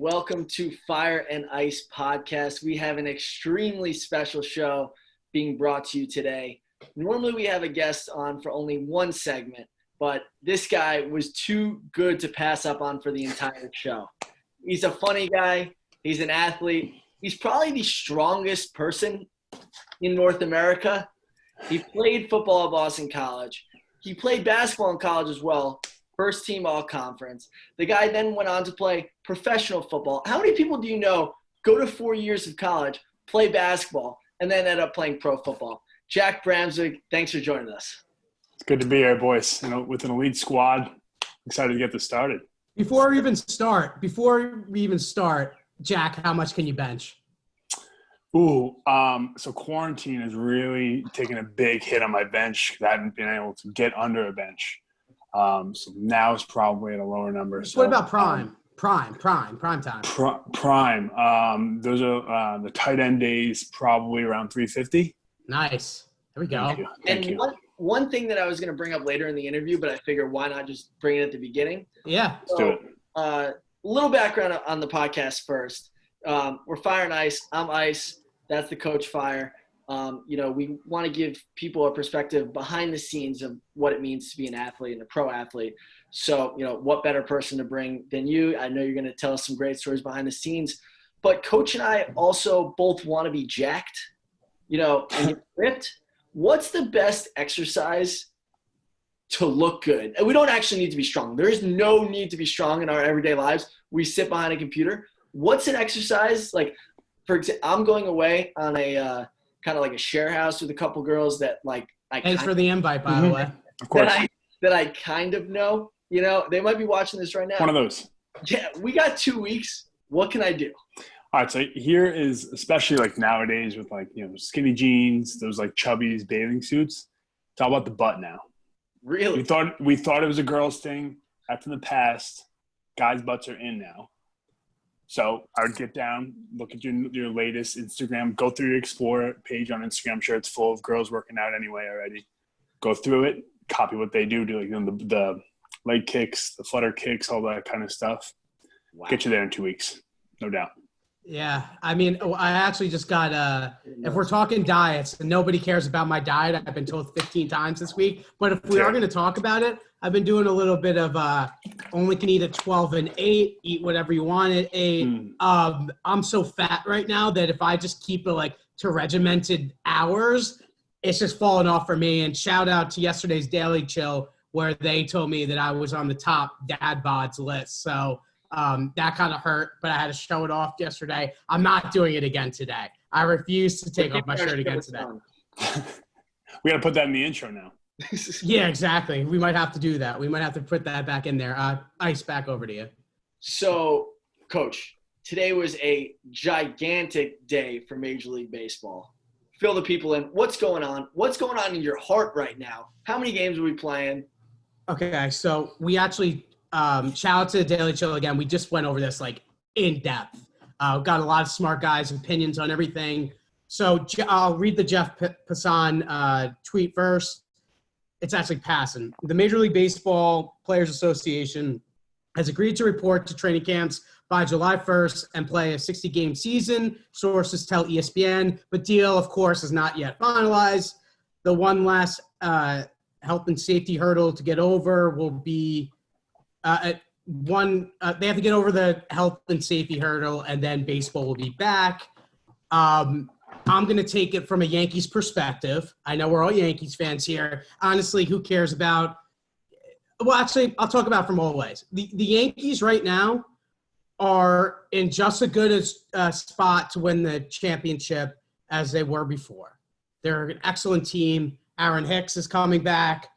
Welcome to Fire and Ice podcast. We have an extremely special show being brought to you today. Normally we have a guest on for only one segment, but this guy was too good to pass up on for the entire show. He's a funny guy. He's an athlete. He's probably the strongest person in North America. He played football at Boston College. He played basketball in college as well. First team all-conference. The guy then went on to play professional football. How many people do you know go to 4 years of college, play basketball, and then end up playing pro football? Jack Bramswig, thanks for joining us. It's good to be here, boys. With an elite squad, excited to get this started. Before we even start, Jack, how much can you bench? So quarantine has really taken a big hit on my bench because I haven't been able to get under a bench. So now it's probably at a lower number. So, what about prime time? Prime. Those are the tight end days, probably around 350. Nice. There we go. Thank you. One thing that I was going to bring up later in the interview, but I figured why not just bring it at the beginning? Yeah. Let's do it. A little background on the podcast first. We're Fire and Ice. I'm Ice. That's the coach Fire. We want to give people a perspective behind the scenes of what it means to be an athlete and a pro athlete. So, what better person to bring than you? I know you're going to tell us some great stories behind the scenes, but Coach and I also both want to be jacked, and get ripped. What's the best exercise to look good? And we don't actually need to be strong. There is no need to be strong in our everyday lives. We sit behind a computer. What's an exercise? Like, for example, I'm going away on a kind of like a share house with a couple girls that Thanks for the invite, by the way. Of course. That I kind of know. They might be watching this right now. One of those. Yeah, we got 2 weeks. What can I do? All right, so here is, especially nowadays with skinny jeans, those chubbies bathing suits. It's all about the butt now. Really? We thought it was a girls thing. After the past, guys' butts are in now. So I would get down, look at your latest Instagram, go through your Explore page on Instagram. I'm sure it's full of girls working out anyway already. Go through it, copy what they do the leg kicks, the flutter kicks, all that kind of stuff. Wow. Get you there in 2 weeks, no doubt. Yeah, I actually just got if we're talking diets, and nobody cares about my diet, I've been told 15 times this week. But if we are going to talk about it, I've been doing a little bit of only can eat at 12 and 8, eat whatever you want at 8. I'm so fat right now that if I just keep it to regimented hours, it's just falling off for me. And shout out to yesterday's Daily Chill where they told me that I was on the top dad bods list. So that kind of hurt, but I had to show it off yesterday. I'm not doing it again today. I refuse to take off my shirt again today. We got to put that in the intro now. Yeah, exactly. We might have to do that. We might have to put that back in there. Ice, back over to you. So, Coach, today was a gigantic day for Major League Baseball. Fill the people in. What's going on? What's going on in your heart right now? How many games are we playing? Okay, so we actually shout out to the Daily Chill again. We just went over this in depth. Got a lot of smart guys' opinions on everything. So I'll read the Jeff Passan tweet first. It's actually passing. The Major League Baseball Players Association has agreed to report to training camps by July 1st and play a 60-game season. Sources tell ESPN, but deal, of course, is not yet finalized. The one last health and safety hurdle to get over will be they have to get over the health and safety hurdle, and then baseball will be back. I'm going to take it from a Yankees perspective. I know we're all Yankees fans here. Honestly, who cares about – well, actually, I'll talk about it from all ways. The Yankees right now are in just as good a spot to win the championship as they were before. They're an excellent team. Aaron Hicks is coming back.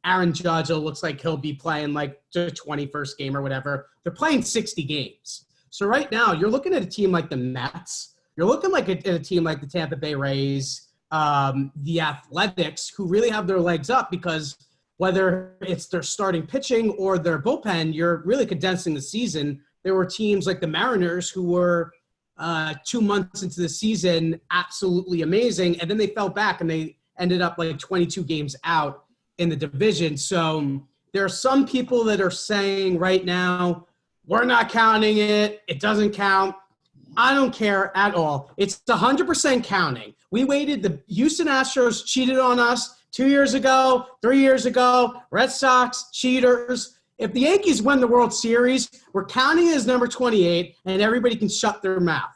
Aaron Judge, it looks like he'll be playing the 21st game or whatever. They're playing 60 games. So right now, you're looking at a team like the Mets. You're looking at a team like the Tampa Bay Rays, the Athletics, who really have their legs up because whether it's their starting pitching or their bullpen, you're really condensing the season. There were teams like the Mariners who were 2 months into the season absolutely amazing, and then they fell back and they ended up 22 games out in the division. So there are some people that are saying right now we're not counting it. It doesn't count. I don't care at all. It's 100% counting. We waited. The Houston Astros cheated on us 2 years ago, 3 years ago. Red Sox, cheaters. If the Yankees win the World Series, we're counting it as number 28, and everybody can shut their mouth.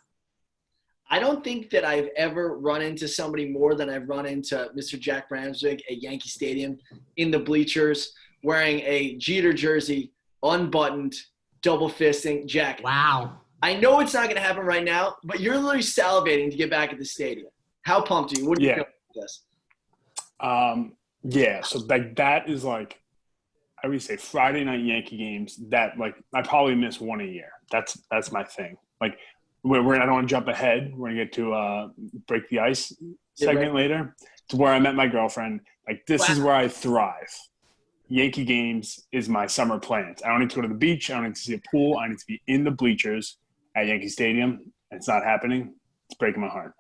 I don't think that I've ever run into somebody more than I've run into Mr. Jack Bramswig at Yankee Stadium in the bleachers wearing a Jeter jersey, unbuttoned, double fisting. Jack, Wow. I know it's not going to happen right now, but you're literally salivating to get back at the stadium. How pumped are you? What do you feel about this? Yeah, so like that is like, I would say Friday night Yankee games that like I probably miss one a year. That's my thing. Like I don't want to jump ahead. We're gonna get to break the ice segment later. To where I met my girlfriend. Like this is where I thrive. Yankee games is my summer plans. I don't need to go to the beach. I don't need to see a pool. I need to be in the bleachers at Yankee Stadium. It's not happening. It's breaking my heart.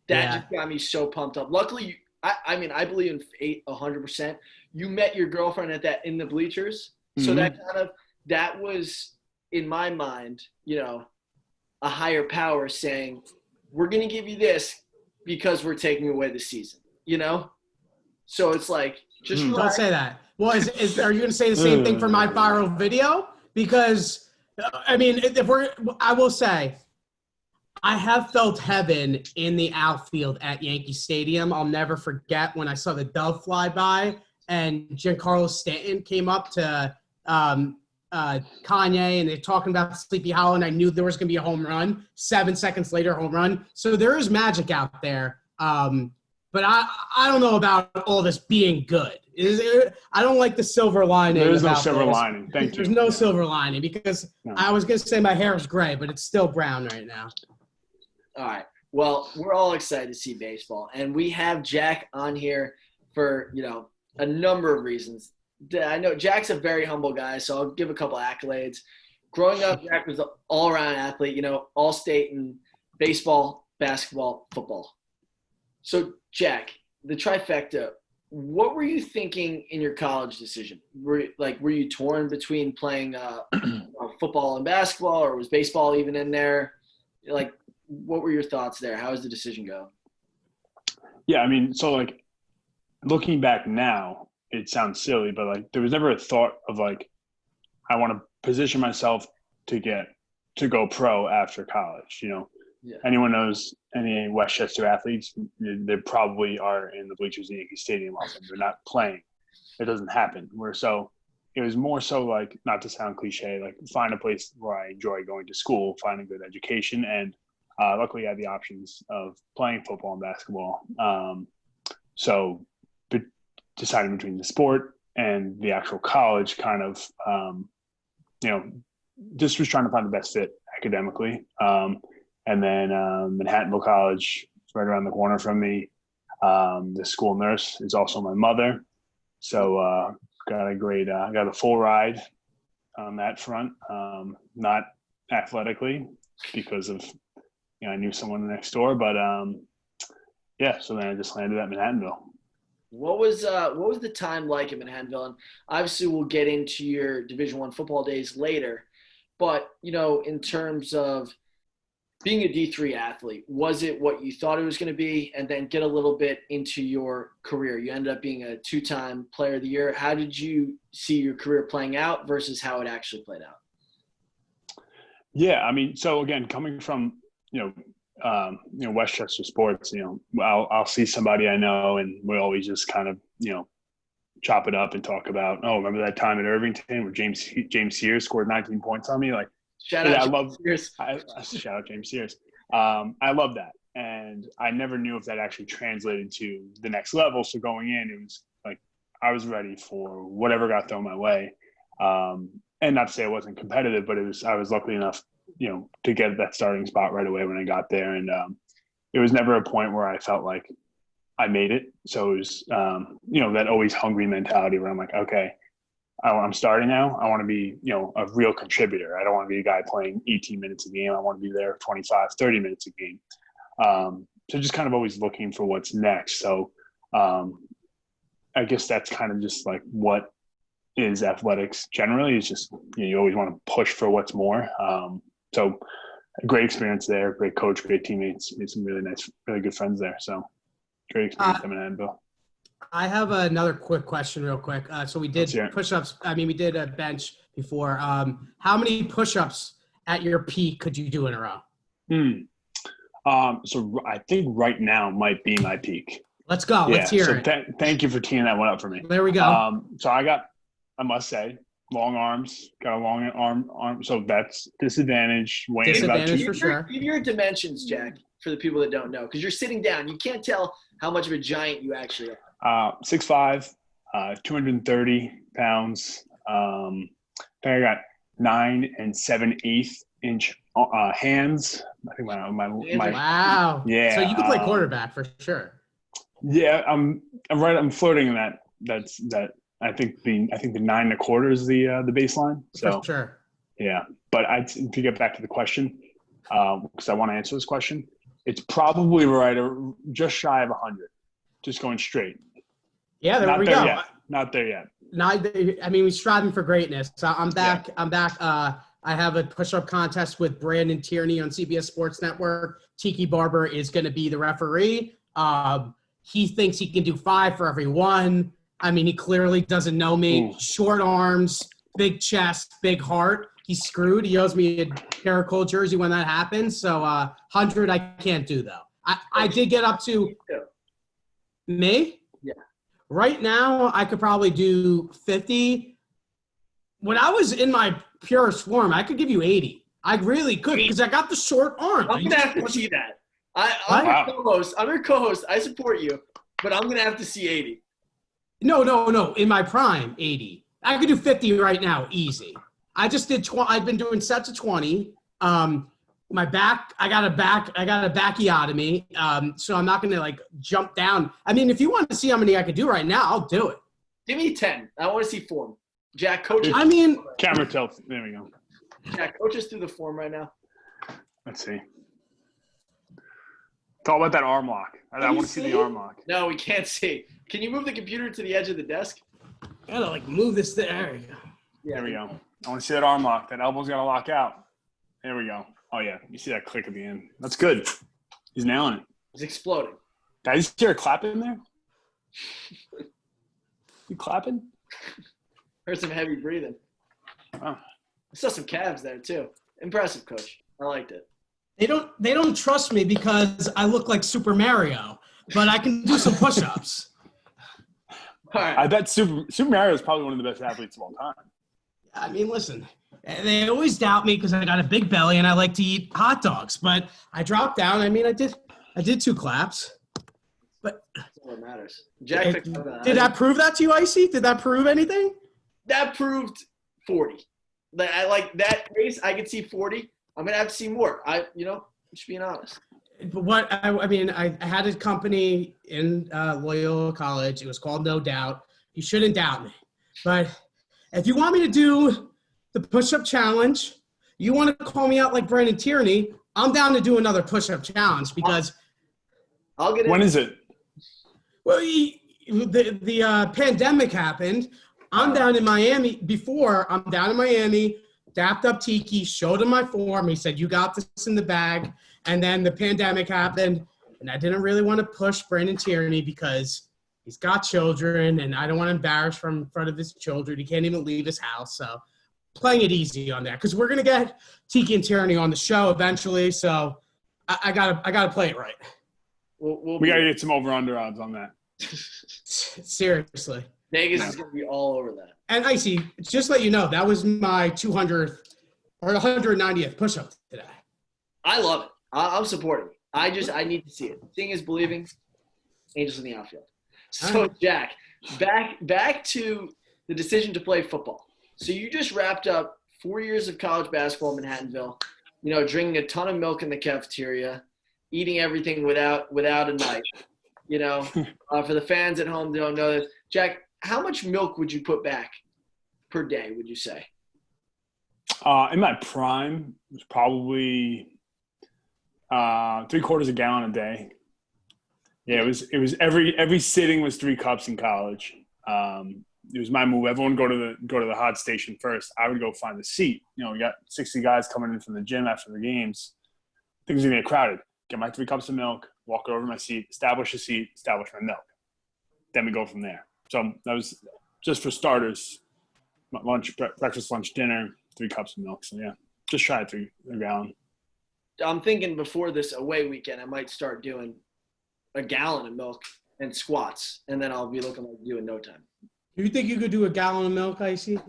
That just got me so pumped up. Luckily, I mean, I believe in fate 100%. You met your girlfriend in the bleachers. So that was, in my mind, a higher power saying, we're going to give you this because we're taking away the season, So it's like, just don't say that. Well, are you going to say the same thing for my viral video? Because, I mean, I will say, I have felt heaven in the outfield at Yankee Stadium. I'll never forget when I saw the dove fly by and Giancarlo Stanton came up to Kanye and they're talking about Sleepy Hollow, and I knew there was going to be a home run. 7 seconds later, home run. So there is magic out there. But I don't know about all this being good. I don't like the silver lining. There is no silver lining. Thank you. There's no silver lining because I was going to say my hair is gray, but it's still brown right now. All right. Well, we're all excited to see baseball, and we have Jack on here for, a number of reasons. I know Jack's a very humble guy, so I'll give a couple accolades. Growing up, Jack was an all-around athlete, all state in baseball, basketball, football. So, Jack, the trifecta, what were you thinking in your college decision? Were you torn between playing football and basketball, or was baseball even in there? Like, what were your thoughts there? How does the decision go? Yeah, I mean, so like looking back now, it sounds silly, but like there was never a thought of like I want to position myself to go pro after college. Anyone knows any Westchester athletes, they probably are in the bleachers at Yankee Stadium often. They're not playing. It doesn't happen. It was more so like, not to sound cliche, like find a place where I enjoy going to school, find a good education, and luckily I had the options of playing football and basketball. So deciding between the sport and the actual college kind of, just was trying to find the best fit academically. And then Manhattanville College is right around the corner from me. The school nurse is also my mother. So got a full ride on that front. Not athletically because of, I knew someone next door, but so then I just landed at Manhattanville. What was the time like at Manhattanville? And obviously we'll get into your Division I football days later, but in terms of being a D3 athlete, was it what you thought it was going to be? And then get a little bit into your career. You ended up being a 2-time player of the year. How did you see your career playing out versus how it actually played out? Yeah, I mean, so again, coming from, Westchester sports, I'll see somebody I know and we always just kind of, chop it up and talk about, remember that time at Irvington where James Sears scored 19 points on me? Like, shout out James Sears. I love that. And I never knew if that actually translated to the next level. So going in, it was like, I was ready for whatever got thrown my way. And not to say it wasn't competitive, but I was lucky enough, to get that starting spot right away when I got there. And it was never a point where I felt like I made it. So it was, that always hungry mentality where I'm like, okay, I'm starting now. I want to be, a real contributor. I don't want to be a guy playing 18 minutes a game. I want to be there 25, 30 minutes a game. So just kind of always looking for what's next. So I guess that's kind of just like what is athletics generally. It's just you always want to push for what's more. So a great experience there, great coach, great teammates, made some really nice, really good friends there. So great experience coming in Annville. I have another quick question real quick. So we did push-ups. I mean, we did a bench before. How many push-ups at your peak could you do in a row? So I think right now might be my peak. Let's go. Let's hear it. Thank you for teeing that one up for me. There we go. So I must say, long arms, got a long arm. So that's disadvantage. Disadvantage for sure. Give your dimensions, Jack, for the people that don't know, because you're sitting down. You can't tell how much of a giant you actually are. 6'5", 230 pounds. I got 9 7/8 inch hands. I think my wow. Yeah. So you could play quarterback for sure. Yeah, I'm right. I'm floating in that. That I think the 9 1/4 is the baseline. So for sure. Yeah, but to get back to the question, because I want to answer this question, it's probably right or just shy of 100, just going straight. Yeah, there we go. Not there yet. We're striving for greatness. So I'm back. Yeah. I'm back. I have a push-up contest with Brandon Tierney on CBS Sports Network. Tiki Barber is going to be the referee. He thinks he can do 5 for every one. I mean, he clearly doesn't know me. Ooh. Short arms, big chest, big heart. He's screwed. He owes me a pair of Cole jersey when that happens. So 100 I can't do, though. I did get up to – me? Yeah. Right now, I could probably do 50. When I was in my purest form, I could give you 80. I really could because I got the short arm. I'm going to have to see that. I'm your co-host. I'm your co-host. I support you, but I'm going to have to see 80. No. In my prime, 80. I could do 50 right now, easy. I just did 20. I've been doing sets of 20. My back, I got a backiotomy. So I'm not going to jump down. I mean, if you want to see how many I could do right now, I'll do it. Give me 10. I want to see form. Jack, coaches. Camera tilt. There we go. Jack, coach us through the form right now. Let's see. It's all about that arm lock. I want to see the arm lock. No, we can't see. Can you move the computer to the edge of the desk? I gotta move this there. There we go. Yeah. There we go. I want to see that arm lock. That elbow's got to lock out. There we go. Oh, yeah. You see that click at the end. That's good. He's nailing it. He's exploding. Guys, you hear a clap in there? You clapping? Heard some heavy breathing. Oh. I saw some calves there, too. Impressive, Coach. I liked it. They don't trust me because I look like Super Mario, but I can do some push-ups. All right. I bet Super Mario is probably one of the best athletes of all time. I mean, listen, they always doubt me because I got a big belly and I like to eat hot dogs, but I dropped down. I mean, I did 2 claps. But that's all that matters. Jack, did that prove that to you, Icey? Did that prove anything? That proved 40. I like that race. I could see 40. I'm gonna have to see more. Just being honest. But I had a company in Loyola College. It was called No Doubt. You shouldn't doubt me. But if you want me to do the push-up challenge, you want to call me out like Brandon Tierney, I'm down to do another push-up challenge because I'll get it. When is it? Well, the pandemic happened. I'm down in Miami before. I'm down in Miami, dapped up Tiki, showed him my form. He said, you got this in the bag. And then the pandemic happened, and I didn't really want to push Brandon Tierney because he's got children, and I don't want to embarrass him in front of his children. He can't even leave his house. So playing it easy on that because we're going to get Tiki and Tierney on the show eventually. So I gotta play it right. We got to get some over-under odds on that. Seriously. Vegas is going to be all over that. And Icey, just let you know, that was my 200th or 190th push-up today. I love it. I'm supporting it. I need to see it. Seeing is believing. Angels in the outfield. So, Jack, back to the decision to play football. So you just wrapped up 4 years of college basketball in Manhattanville, drinking a ton of milk in the cafeteria, eating everything without a knife. For the fans at home that don't know this, Jack, how much milk would you put back per day, would you say? In my prime, it was probably 3/4 gallon a day. Yeah, it was every sitting was 3 cups in college. it was my move. Everyone go to the hot station first. I would go find the seat. We got 60 guys coming in from the gym after the games. Things are gonna get crowded. Get my 3 cups of milk, walk over to my seat, establish a seat, establish my milk. Then we go from there. So that was just for starters. Lunch, breakfast, lunch, dinner, 3 cups of milk. So yeah, just try it 3 gallon. I'm thinking before this away weekend, I might start doing a gallon of milk and squats, and then I'll be looking like you in no time. Do you think you could do a gallon of milk, Icey?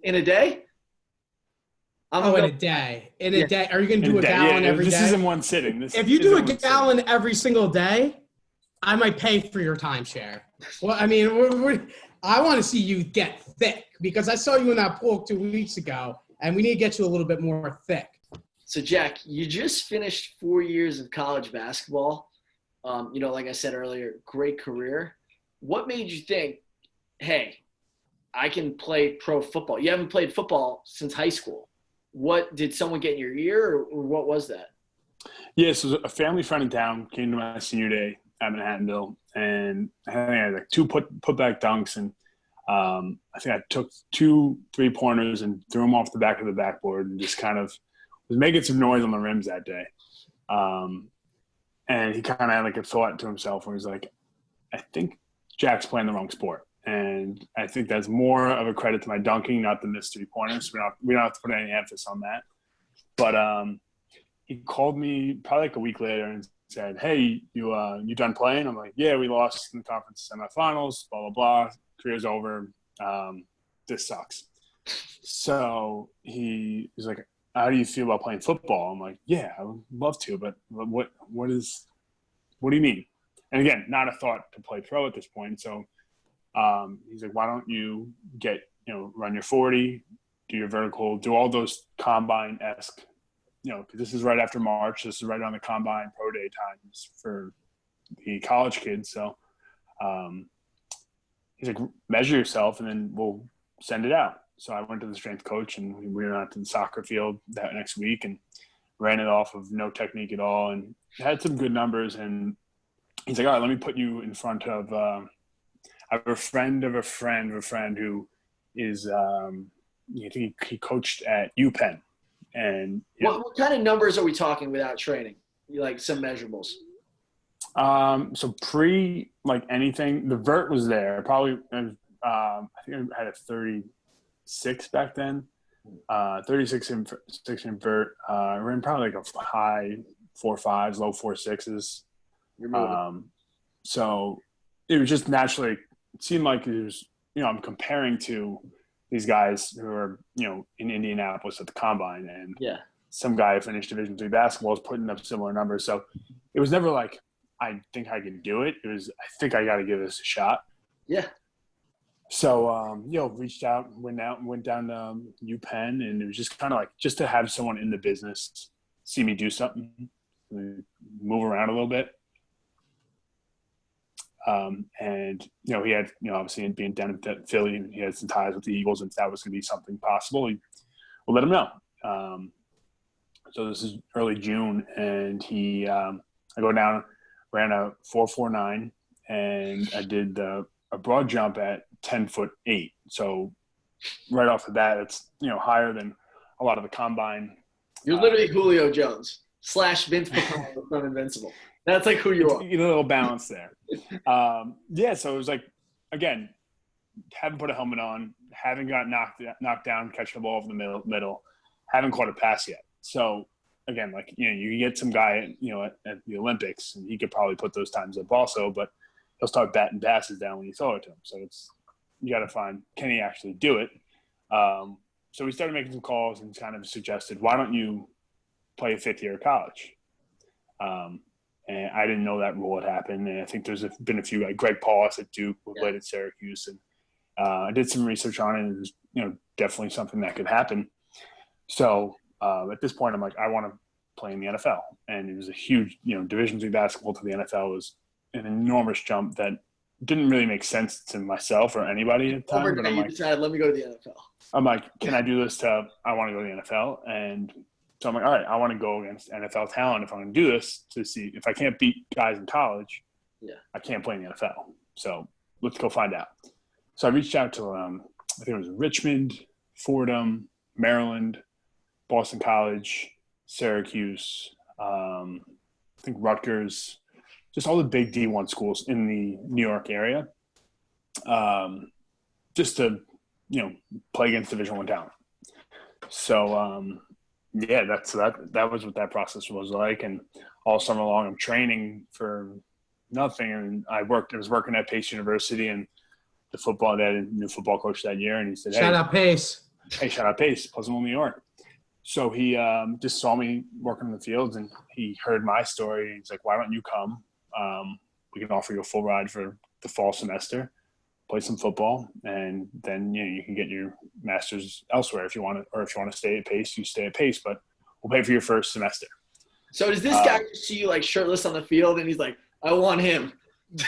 In a day? In a day. In a day. Are you going to do a gallon every day? This isn't one sitting. If you do a gallon every single day, I might pay for your timeshare. Well, I mean, I want to see you get thick because I saw you in that pool 2 weeks ago, and we need to get you a little bit more thick. So, Jack, you just finished 4 years of college basketball. Like I said earlier, great career. What made you think, hey, I can play pro football? You haven't played football since high school. What, did someone get in your ear, or what was that? Yeah, so a family friend in town came to my senior day at Manhattanville, and I had like 2 put-back dunks, and I think I took 2 3-pointers and threw them off the back of the backboard and just kind of was making some noise on the rims that day. And he kind of had like a thought to himself where he's like, I think Jack's playing the wrong sport. And I think that's more of a credit to my dunking, not the missed 3-pointers. We don't have to put any emphasis on that. But he called me probably like a week later and said, hey, you done playing? I'm like, yeah, we lost in the conference semifinals, blah, blah, blah. Career's over. This sucks. So he's like, how do you feel about playing football? I'm like, yeah, I would love to, but what do you mean? And again, not a thought to play pro at this point. So he's like, why don't you run your 40, do your vertical, do all those combine-esque, because this is right after March. This is right on the combine pro day times for the college kids. So he's like, measure yourself and then we'll send it out. So I went to the strength coach and we went out to the soccer field that next week and ran it off of no technique at all and had some good numbers. And he's like, all right, let me put you in front of I have a friend of a friend of a friend who is I think he coached at UPenn. And what kind of numbers are we talking without training? Like some measurables. So pre like anything, the vert was there. Probably I think I had a 36 back then. 36 in vert. Ran probably like a high 4.5s, low 4.6s. So it was just naturally, it seemed like it was, I'm comparing to these guys who are, in Indianapolis at the combine, and some guy who finished Division III basketball is putting up similar numbers. So it was never like, I think I can do it. It was, I think I got to give this a shot. Yeah. So, reached out, went down to UPenn, and it was just kind of like, just to have someone in the business see me do something, move around a little bit. And he had, obviously being down in Philly, he had some ties with the Eagles, and if that was going to be something possible, we'll let him know. So this is early June, and I go down, ran a 4.49, and I did a broad jump at 10'8". So right off the bat, it's, higher than a lot of the combine. You're literally Julio Jones / Vince Papale from Invincible. That's like who you are. A little balance there. So it was like, again, haven't put a helmet on, haven't got knocked down, catching the ball over the middle, haven't caught a pass yet. So again, like, you get some guy, at the Olympics, and he could probably put those times up also, but he'll start batting passes down when you throw it to him. So you got to find, can he actually do it? So we started making some calls and kind of suggested, why don't you play a 5th year of college? And I didn't know that rule had happened. And I think there's been a few, like Greg Paulus at Duke, who played at Syracuse. And I did some research on it, and it was, definitely something that could happen. So at this point, I'm like, I want to play in the NFL. And it was a huge, Division III basketball to the NFL was an enormous jump that didn't really make sense to myself or anybody at the time. But I'm like, decided, let me go to the NFL. I'm like, can I do this I want to go to the NFL? And so I'm like, all right, I want to go against NFL talent if I'm going to do this, to see if I can't beat guys in college, I can't play in the NFL. So let's go find out. So I reached out to, I think it was Richmond, Fordham, Maryland, Boston College, Syracuse, I think Rutgers, just all the big D1 schools in the New York area, just to, play against Division I talent. So, that was what that process was like. And all summer long, I'm training for nothing. And I was working at Pace University, and they had a new football coach that year. And he said, Shout out Pace. Hey, shout out Pace, Pleasantville, New York. So he just saw me working in the fields, and he heard my story. He's like, why don't you come? We can offer you a full ride for the fall semester, play some football, and then you can get your master's elsewhere if you want to, or if you want to stay at Pace, you stay at Pace, but we'll pay for your first semester. So does this guy see you like shirtless on the field, and he's like, I want him?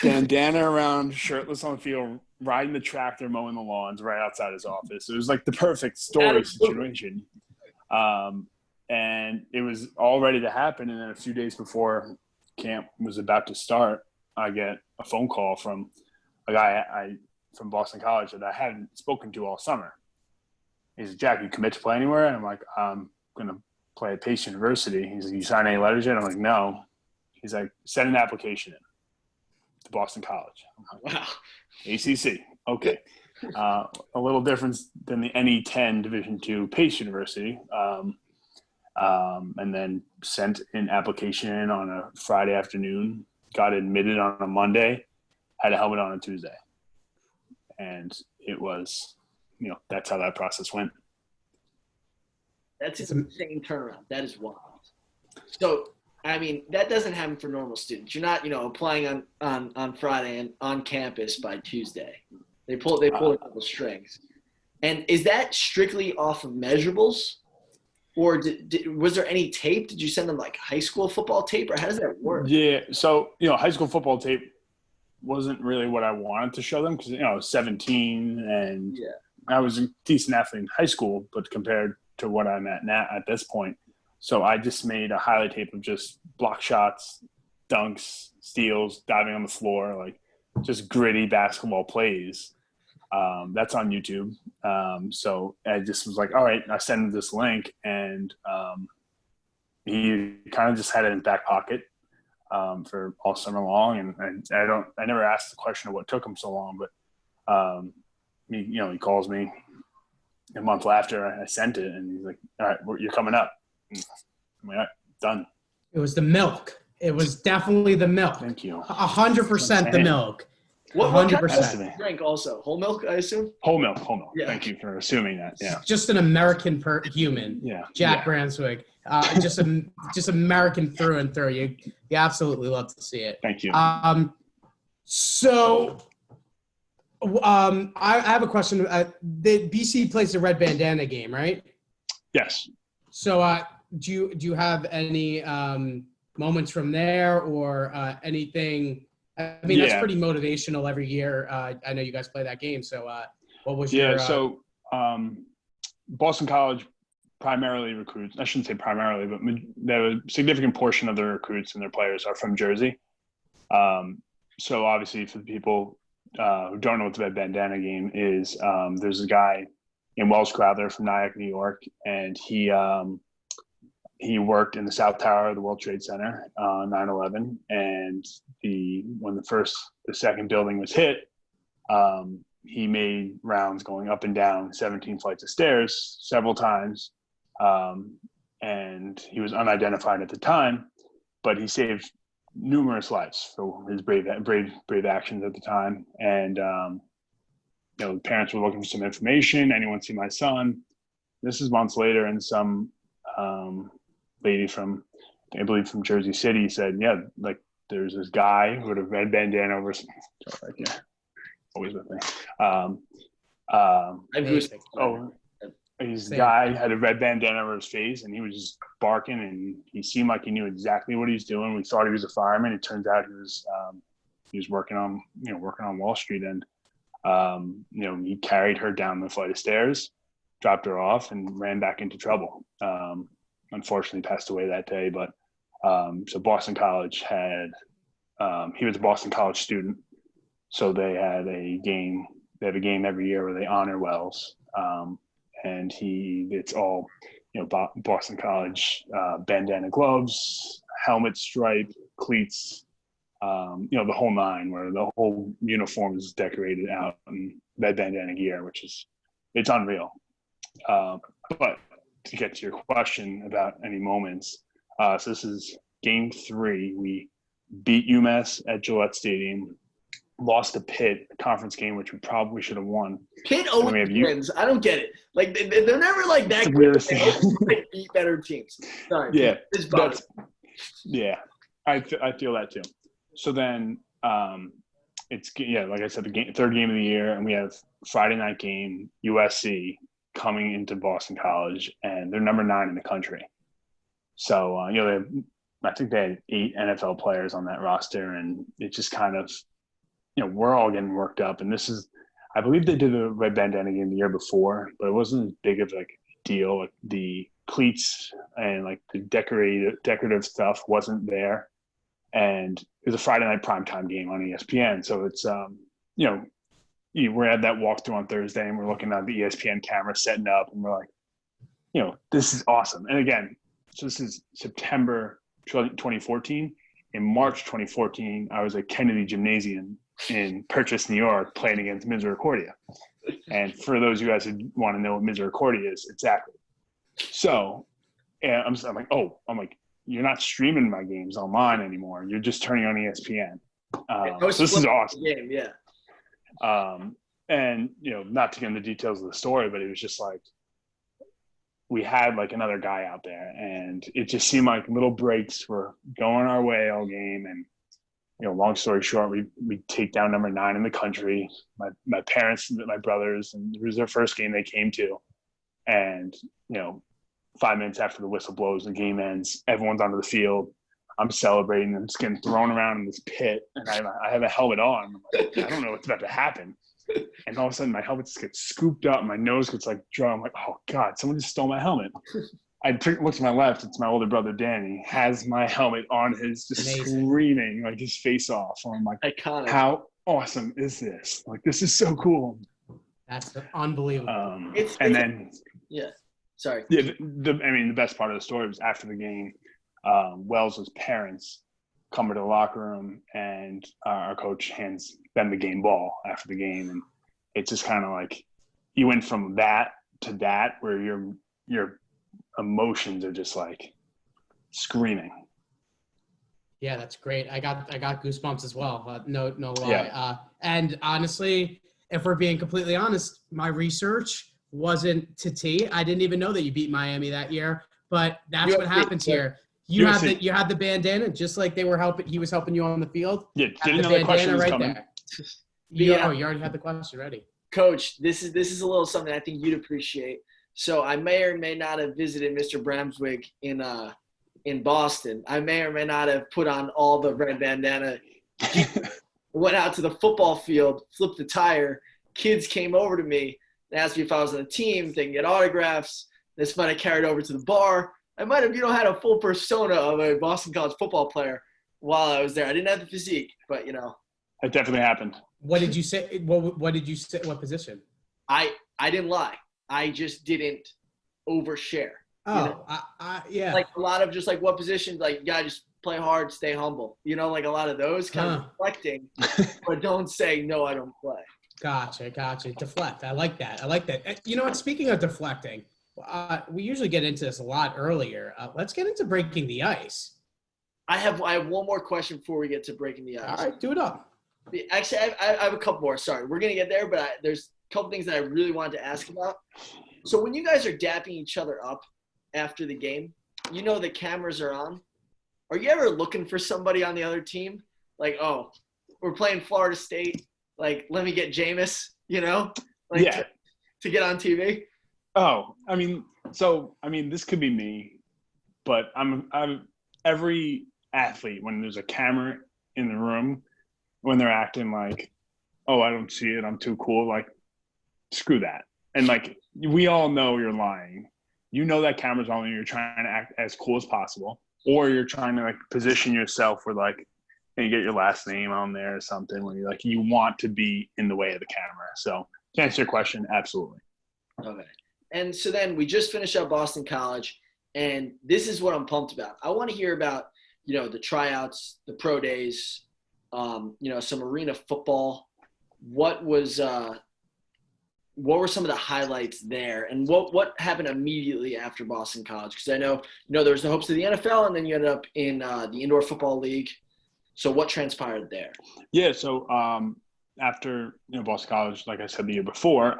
Bandana around, shirtless on the field, riding the tractor, mowing the lawns right outside his office. It was like the perfect story situation. And it was all ready to happen. And then a few days before camp was about to start, I get a phone call from a guy from Boston College that I hadn't spoken to all summer. He said, Jack, you commit to play anywhere? And I'm like, I'm going to play at Pace University. He's like, you signed any letters yet? I'm like, no. He's like, send an application in to Boston College. I'm like, wow. ACC. Okay. A little difference than the NE10 Division II Pace University. And then sent an application in on a Friday afternoon, got admitted on a Monday, had a helmet on a Tuesday. And it was, that's how that process went. That's an insane turnaround. That is wild. So, I mean, that doesn't happen for normal students. You're not, applying on Friday and on campus by Tuesday. They pull a couple strings. And is that strictly off of measurables? Or was there any tape? Did you send them like high school football tape, or how does that work? Yeah. So, high school football tape wasn't really what I wanted to show them because, I was 17 and I was a decent athlete in high school, but compared to what I'm at now at this point. So I just made a highlight tape of just block shots, dunks, steals, diving on the floor, like just gritty basketball plays. That's on YouTube. So I just was like, all right, I sent him this link, and he kind of just had it in his back pocket for all summer long. And I never asked the question of what took him so long, but he calls me a month after I sent it, and he's like, all right, you're coming up. I'm like, all right, done. It was the milk. It was definitely the milk. Thank you. 100% the milk. What kind of drink also? Whole milk, I assume? Whole milk. Yeah. Thank you for assuming that. Yeah. Just an American human. Yeah. Jack Bramswig. Just American through and through. You absolutely love to see it. Thank you. So I have a question. The BC plays the red bandana game, right? Yes. So do you have any moments from there or anything? I mean, that's pretty motivational every year. I know you guys play that game. So what was your – so Boston College primarily recruits – I shouldn't say primarily, but a significant portion of their recruits and their players are from Jersey. So obviously for the people who don't know what the red bandana game is, there's a guy in Welsh Crowther from Nyack, New York, and he worked in the South Tower of the World Trade Center on 9/11, and when the second building was hit, he made rounds going up and down 17 flights of stairs several times, and he was unidentified at the time, but he saved numerous lives for his brave actions at the time. And the parents were looking for some information. Anyone see my son? This is months later, and some lady from, I believe from Jersey City said, yeah, like there's this guy who had a red bandana over some, always with me. His guy had a red bandana over his face, and he was just barking, and he seemed like he knew exactly what he was doing. We thought he was a fireman. It turns out he was working on Wall Street, and he carried her down the flight of stairs, dropped her off, and ran back into trouble. Unfortunately passed away that day, but so Boston College had he was a Boston College student, so they had a game they have a game every year where they honor Wells. And it's all, Boston College, bandana gloves, helmet stripe, cleats, the whole nine, where the whole uniform is decorated out in that bandana gear, it's unreal. But to get to your question about any moments, so this is game 3. We beat UMass at Gillette Stadium, lost to Pitt, a conference game, which we probably should have won. Pitt always wins. I don't get it. Like, they're never like that good. They always beat better teams. Sorry. Yeah. I feel that too. So then it's, like I said, the third game of the year, and we have Friday night game, USC coming into Boston College, and they're number 9 in the country. So, I think they had 8 NFL players on that roster, and it just kind of, we're all getting worked up. And this is, I believe they did a red bandana game the year before, but it wasn't as big of like a deal. Like the cleats and like the decorative stuff wasn't there. And it was a Friday night primetime game on ESPN. So it's, we're at that walkthrough on Thursday, and we're looking at the ESPN camera setting up, and we're like, this is awesome. And again, so this is September 2014. In March 2014, I was at Kennedy Gymnasium in Purchase, New York, playing against Misericordia. And for those of you guys who want to know what Misericordia is, exactly. So, and I'm like, you're not streaming my games online anymore. You're just turning on ESPN. So this is awesome. Game, yeah. And, not to get into the details of the story, but it was just like, we had like another guy out there, and it just seemed like little breaks were going our way all game. And, long story short, we take down number 9 in the country. My parents, my brothers, and it was their first game they came to. And, 5 minutes after the whistle blows, the game ends, everyone's onto the field. I'm celebrating, and just getting thrown around in this pit, and I have a helmet on. I'm like, I don't know what's about to happen. And all of a sudden, my helmet just gets scooped up, and my nose gets like dry. I'm like, oh God, someone just stole my helmet. I look to my left, it's my older brother Danny, has my helmet on his, just screaming like his face off. And I'm like, iconic. How awesome is this? Like, this is so cool. That's unbelievable. Yeah. Sorry. Yeah. The best part of the story was after the game, Wells' parents come to the locker room, and our coach hands them the game ball after the game. And it's just kind of like, you went from that to that, where your emotions are just like screaming. Yeah, that's great. I got goosebumps as well. No lie. Yeah. And honestly, if we're being completely honest, my research wasn't to T. I didn't even know that you beat Miami that year, but that's what happens here. You had the bandana, just like they were helping. He was helping you on the field. Yeah, didn't know the question was coming. There. You already had the question ready. Coach, this is a little something I think you'd appreciate. So I may or may not have visited Mr. Bramswig in Boston. I may or may not have put on all the red bandana. Went out to the football field, flipped the tire. Kids came over to me and asked me if I was on the team, if they can get autographs. This might have carried over to the bar. I might have, had a full persona of a Boston College football player while I was there. I didn't have the physique, but, It definitely happened. What did you say? What did you say? What position? I didn't lie. I just didn't overshare. Oh, yeah. Like a lot of just like what position, like, you gotta just play hard, stay humble. Like a lot of those kind of deflecting, but don't say, no, I don't play. Gotcha. Deflect. I like that. You know what? Speaking of deflecting, we usually get into this a lot earlier. Let's get into breaking the ice. I have one more question before we get to breaking the ice. All right, do it up. Actually, I have a couple more. Sorry, we're going to get there, but there's a couple things that I really wanted to ask about. So when you guys are dapping each other up after the game, the cameras are on. Are you ever looking for somebody on the other team? Like, oh, we're playing Florida State. Like, let me get Jameis, to get on TV. Oh, this could be me, but I'm every athlete, when there's a camera in the room, when they're acting like, oh, I don't see it, I'm too cool, like, screw that. And like, we all know you're lying. That camera's on and you're trying to act as cool as possible, or you're trying to like position yourself where like and you get your last name on there or something where you're like, you want to be in the way of the camera. So to answer your question, absolutely. Okay. And so then we just finished up Boston College, and this is what I'm pumped about. I want to hear about, the tryouts, the pro days, some arena football. What were some of the highlights there, and what happened immediately after Boston College? Because I know, there was the hopes of the NFL, and then you ended up in the Indoor Football League. So what transpired there? Yeah. So after Boston College, like I said the year before,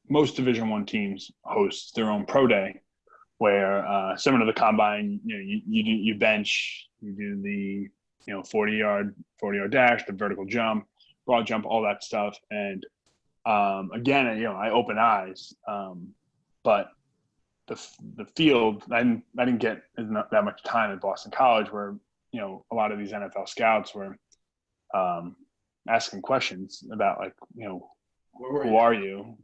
most Division I teams host their own pro day, where similar to the combine, you bench, you do the 40-yard dash, the vertical jump, broad jump, all that stuff. And again, I open eyes, but the field, I didn't get that much time at Boston College, where a lot of these NFL scouts were asking questions about, like, who are you?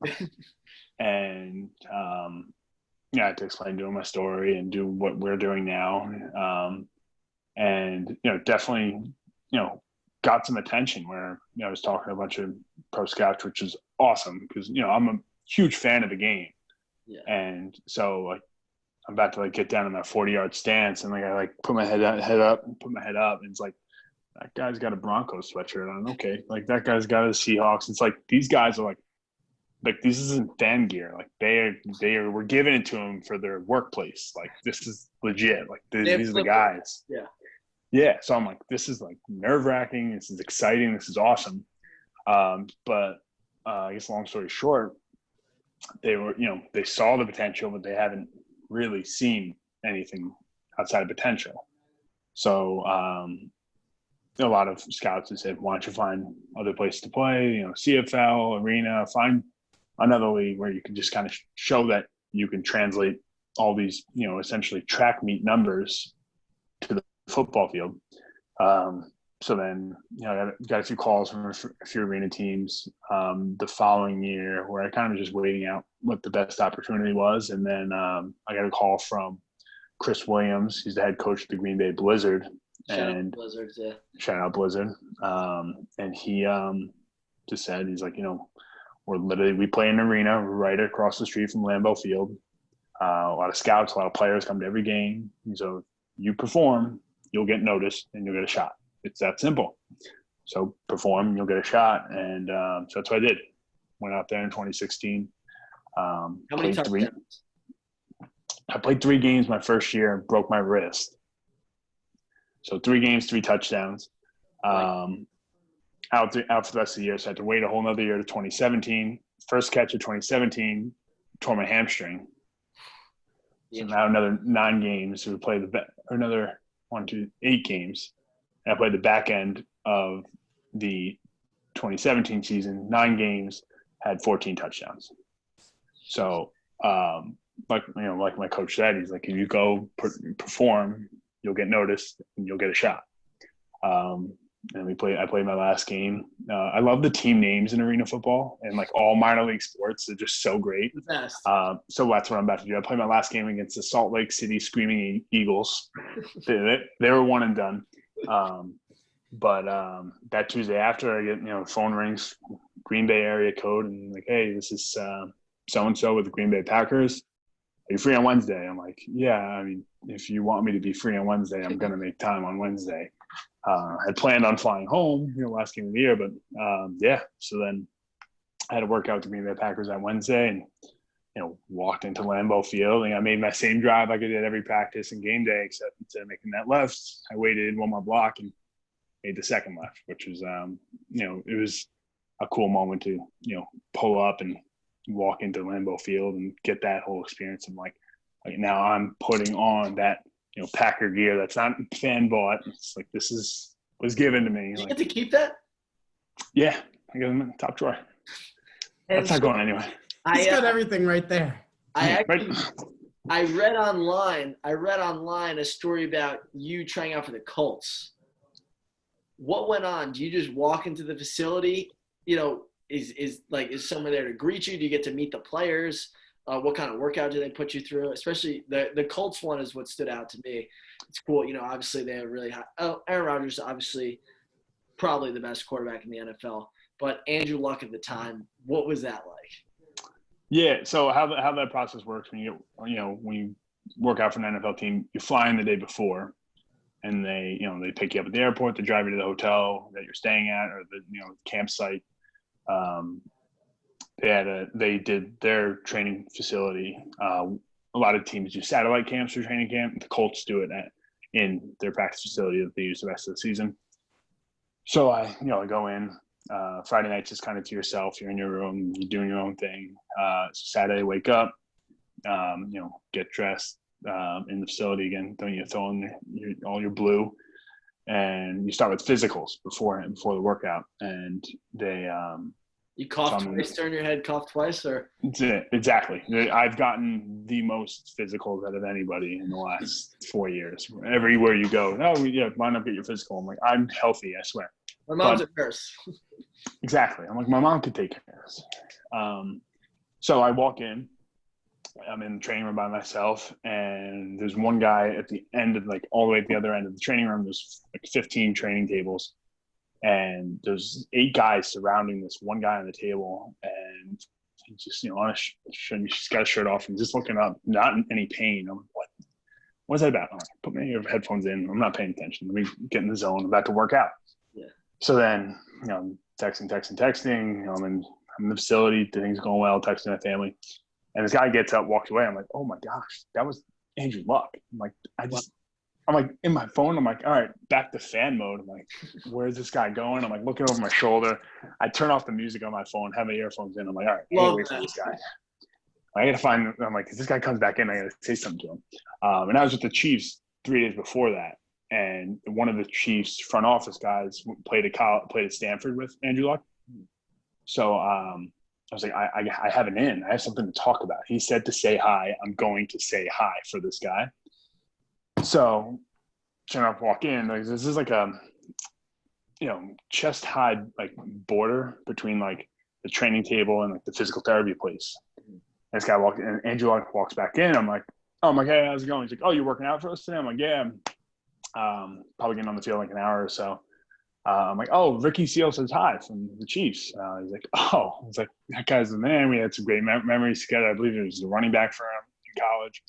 And I had to explain to them my story and do what we're doing now. And definitely got some attention where I was talking to a bunch of pro scouts, which is awesome because I'm a huge fan of the game. Yeah. And so, like, I'm about to, like, get down in that 40-yard stance, and, like, I, like, put my head up, and it's like, that guy's got a Broncos sweatshirt on. Okay, like, that guy's got a Seahawks. It's like, these guys are like this isn't fan gear. Like, we're giving it to them for their workplace. Like, this is legit. Like, these are the guys. Yeah. Yeah. So I'm like, this is, like, nerve-wracking. This is exciting. This is awesome. But I guess long story short, they were, they saw the potential, but they haven't really seen anything outside of potential. So a lot of scouts have said, why don't you find other places to play, CFL, arena, find another league where you can just kind of show that you can translate all these, essentially track meet numbers to the football field. So then, I got a few calls from a few arena teams the following year, where I kind of just waiting out what the best opportunity was. And then I got a call from Chris Williams. He's the head coach of the Green Bay Blizzard. Shout out Blizzards, yeah. Shout out Blizzard. And he just said, he's like, we play in an arena right across the street from Lambeau Field. A lot of scouts, a lot of players come to every game. And so if you perform, you'll get noticed and you'll get a shot. It's that simple. So perform, you'll get a shot. And so that's what I did. Went out there in 2016. How many touchdowns? I played 3 games my first year and broke my wrist. So 3 games, 3 touchdowns. Out for the rest of the year. So I had to wait a whole nother year to 2017. First catch of 2017, tore my hamstring. So now another 9 games. So we played another 8 games. And I played the back end of the 2017 season, 9 games, had 14 touchdowns. So, like my coach said, he's like, if you go perform, you'll get noticed and you'll get a shot. And I played my last game. I love the team names in arena football, and, like, all minor league sports are just so great. So that's what I'm about to do. I played my last game against the Salt Lake City Screaming Eagles. They were one and done. But that Tuesday after, I get, phone rings, Green Bay area code, and, like, hey, this is so-and-so with the Green Bay Packers. Are you free on Wednesday? I'm like, yeah, I mean, if you want me to be free on Wednesday, I'm going to make time on Wednesday. I had planned on flying home, last game of the year, but so then I had to work out with the Green Bay Packers that Wednesday, and walked into Lambeau Field, and I made my same drive like I did every practice and game day, except instead of making that left, I waited one more block and made the second left, which was it was a cool moment to pull up and walk into Lambeau Field and get that whole experience. And like now I'm putting on that Packer gear that's not fan bought. It's like this was given to me. Did you get to keep that? Yeah, I got them in the top drawer. That's not going anywhere. He's got everything right there. I read online a story about you trying out for the Colts. What went on? Do you just walk into the facility? Is someone there to greet you? Do you get to meet the players? What kind of workout do they put you through? Especially the Colts one is what stood out to me. It's cool. Obviously they have really high – Aaron Rodgers obviously probably the best quarterback in the NFL. But Andrew Luck at the time, what was that like? Yeah, so how that process works when you work out for an NFL team, you fly in the day before, and they pick you up at the airport, they drive you to the hotel that you're staying at or the campsite. They did their training facility. A lot of teams do satellite camps for training camp. The Colts do it in their practice facility that they use the rest of the season. So I go in. Friday night's just kind of to yourself. You're in your room, you're doing your own thing. Saturday, wake up, get dressed in the facility again. Then you throw in all your blue, and you start with physicals before the workout. And they you cough twice, turn your head, cough twice, or exactly. I've gotten the most physicals out of anybody in the last 4 years. Everywhere you go, why not get your physical? I'm like, I'm healthy, I swear. My mom's a nurse. Exactly. I'm like, my mom could take care of this. So I walk in. I'm in the training room by myself, and there's one guy at the end of all the way at the other end of the training room. There's 15 training tables, and there's 8 guys surrounding this one guy on the table, and he's just he's got his shirt off and just looking up, not in any pain. I'm like, what's that about? I'm like, put my headphones in. I'm not paying attention. Let me get in the zone. I'm about to work out. Yeah. So then, texting. I'm in the facility. Things going well. Texting my family, and this guy gets up, walks away. I'm like, oh my gosh, that was Andrew Luck. I'm like, I'm like in my phone. I'm like, all right, back to fan mode. I'm like, where's this guy going? I'm like looking over my shoulder. I turn off the music on my phone, have my earphones in. I'm like, all right, I gotta wait for this guy. I gotta find. I'm like, if this guy comes back in, I gotta say something to him. And I was with the Chiefs 3 days before that. And one of the Chiefs front office guys played at Stanford with Andrew Luck. So I was like, I have an in. I have something to talk about. He said to say hi. I'm going to say hi for this guy. So sure enough, walk in. This is like a chest high border between the training table and the physical therapy place. And this guy walked in, and Andrew Luck walks back in. I'm like, oh my God, how's it going? He's like, oh, you're working out for us today? I'm like, yeah. Probably getting on the field an hour or so. I'm like, oh, Ricky Seal says hi from the Chiefs. He's like, oh, I was like, that guy's the man. We had some great memories together. I believe he was the running back for him in college.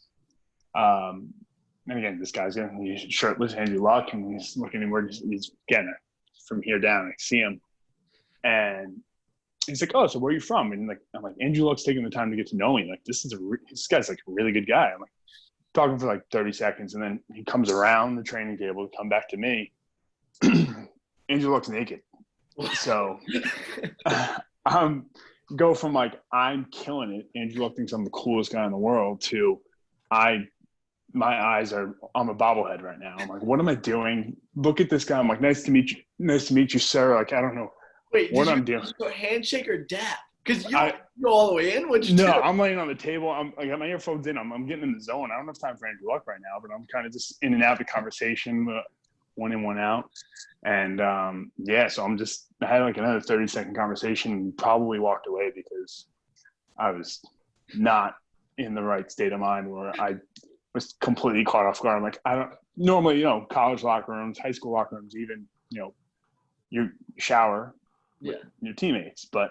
And again, this guy's he's shirtless, Andrew Luck, and he's looking where he's getting it from here down. I see him, and he's like, oh, so where are you from? And I'm like, Andrew Luck's taking the time to get to know me. Like, this guy's a really good guy. I'm like, talking for 30 seconds, and then he comes around the training table to come back to me. Andrew Luck's naked. So go from I'm killing it, Andrew Luck thinks I'm the coolest guy in the world, to my eyes are, I'm a bobblehead right now. I'm like, what am I doing? Look at this guy. I'm like, nice to meet you. Nice to meet you, sir. I don't know what I'm doing. Did you go handshake or dap? Because you don't go all the way in. What'd you do? I'm laying on the table. I got my earphones in. I'm getting in the zone. I don't have time for Andrew Luck right now, but I'm kind of just in and out of the conversation, one in, one out. And so I had another 30-second conversation and probably walked away because I was not in the right state of mind, where I was completely caught off guard. I'm like, I don't normally, college locker rooms, high school locker rooms, even, you shower with your teammates, but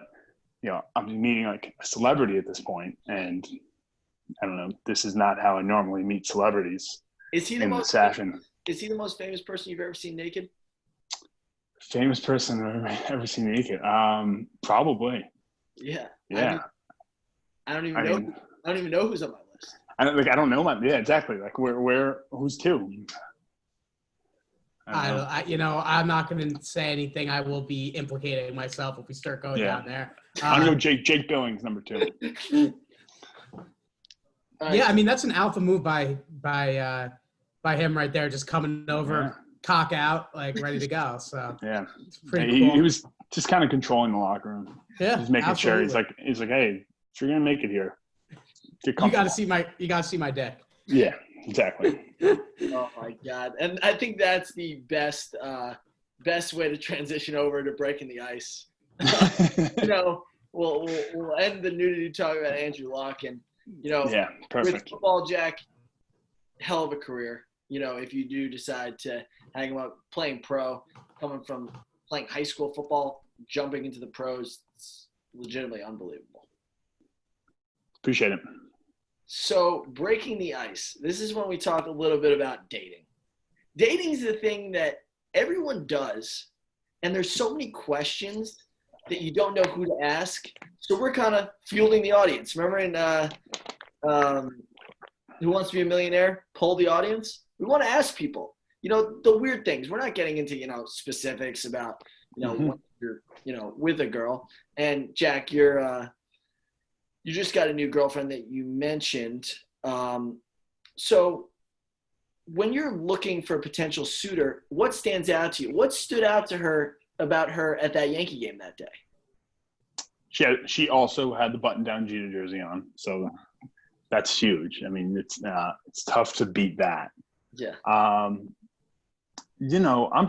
I'm meeting a celebrity at this point, and I don't know, this is not how I normally meet celebrities. Is he the most famous person you've ever seen naked? Famous person I've ever seen naked? Probably. Yeah. Yeah. I don't even know. I don't even know who's on my list. I don't know exactly. Where who's two? I'm not going to say anything. I will be implicating myself if we start going down there. I'm going to go Jake Billings, number 2. Yeah, I mean, that's an alpha move by him right there, just coming over, cock out, ready to go. So yeah, it's pretty cool. He was just kind of controlling the locker room. Yeah, he's making absolutely. sure. He's like, hey, if you're gonna make it here, you got to see my dick. Yeah, exactly. Oh my God. And I think that's the best way to transition over to breaking the ice. We'll end the nudity talk about Andrew Luck, and Yeah, perfect. With football, Jack, hell of a career. If you do decide to hang up playing pro, coming from playing high school football, jumping into the pros, it's legitimately unbelievable. Appreciate it. So breaking the ice. This is when we talk a little bit about dating. Dating is the thing that everyone does, and there's so many questions that you don't know who to ask. So we're kind of fielding the audience. Remember in Who Wants to Be a Millionaire? Poll the audience. We want to ask people, the weird things. We're not getting into, specifics about, when you're, with a girl. And Jack, you just got a new girlfriend that you mentioned. So when you're looking for a potential suitor, what stands out to you? What stood out to her about her at that Yankee game that day? She also had the button-down Jeter jersey on, so that's huge. I mean, it's tough to beat that. Yeah. I'm